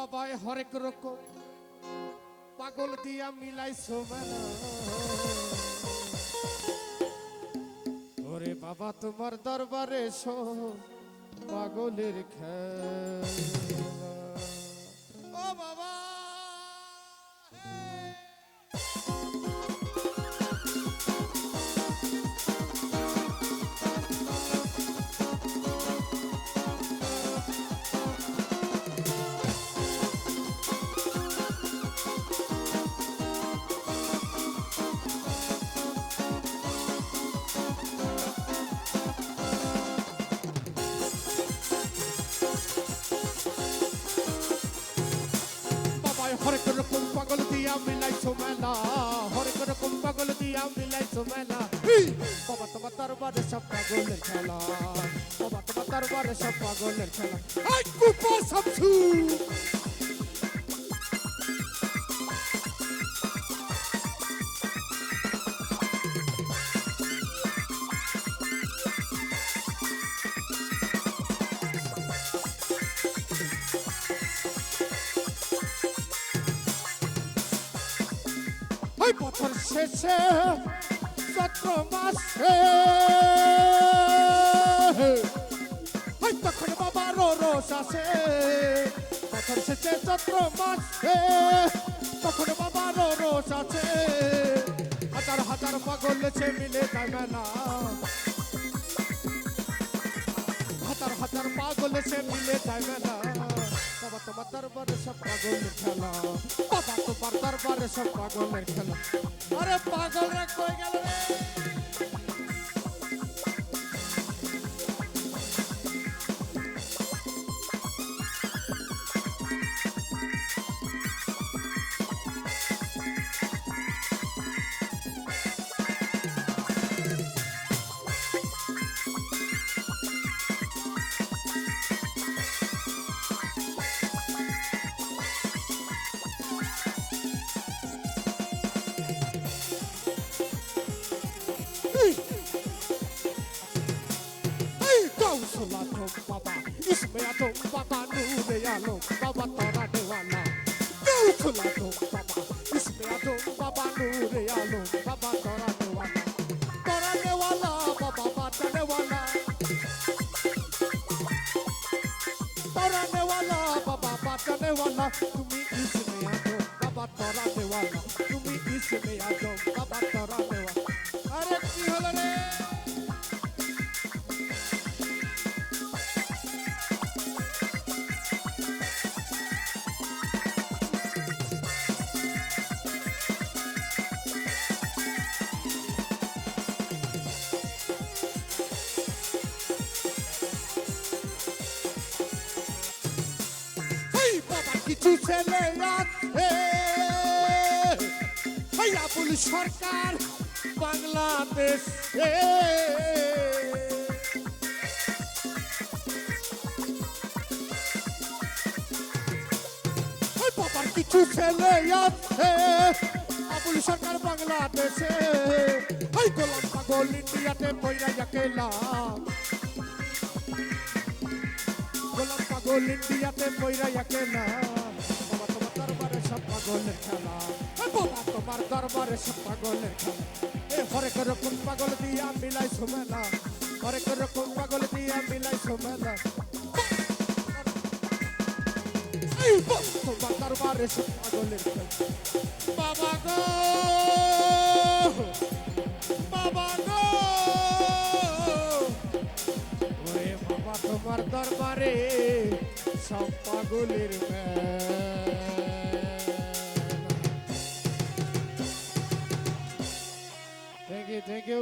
বাবায় হরেক রকম পাগল দিয়া মিলাইছো মেলা। ওরে বাবা তোমার দরবারে পাগলের খেলা। ও বাবা হরেক রকম পাগল দিয়া মিলাইছো মেলা, হরেক রকম পাগল দিয়া মিলাইছো মেলা। বাবা তোমার দরবারে সব পাগলের খেলা, বাবা তোমার দরবারে সব পাগলের খেলা। আই কুপা সামসু ওই বছর শেষে চৈত্র মাসে ওই তখন বাবার রোষ আসে। বছর শেষে চৈত্র মাসে তখন বাবার রোষ আছে। হাজার হাজার পাগল সে মিলে যায় মেলা, হাজার হাজার পাগল সে মিলে যায় মেলা। বাবা তোমার দরবারে সব পাগলের খেলা, বাবা তোমার দরবারে সব পাগলের খেলা। আরে পাগল রে কই গেল রে? बाबा इसमें तुम बाबा नूरे आलो बाबा तोरा देवाला। गौसला तुम बाबा इसमें तुम बाबा नूरे आलो बाबा तोरा देवाला। तोरा देवाला बाबा बाटने वाला, तोरा देवाला बाबा बाटने वाला। तुम्ही इसमें आलो बाबा तोरा देवाला, तुम्ही इसमें आलो बाबा तोरा देवाला। अरे की हलो रे? কিছু ছেলে আছে আবুল সরকার বাংলাদেশে। বাবার কিছু ছেলে আছে আবুল সরকার বাংলাদেশে। গোলাম পাগল ইন্ডিয়াতে পয়রা যাকেলা, গোলাম পাগল ইন্ডিয়াতে পয়রা যাকেলা। বাবা তোমার দরবারে সব পাগলের খেলা, বাবা তোমার দরবারে সব পাগলের খেলা। এ হরেক রকম পাগল দিয়া মিলাইছো মেলা, হরেক রকম পাগল দিয়া মিলাইছো মেলা। তোমার দরবারে সব পাগলের খেলা। বাবা গো বাবা গো ওরে বাবা তোমার দরবারে সব পাগলের মেলা। Thank you, thank you.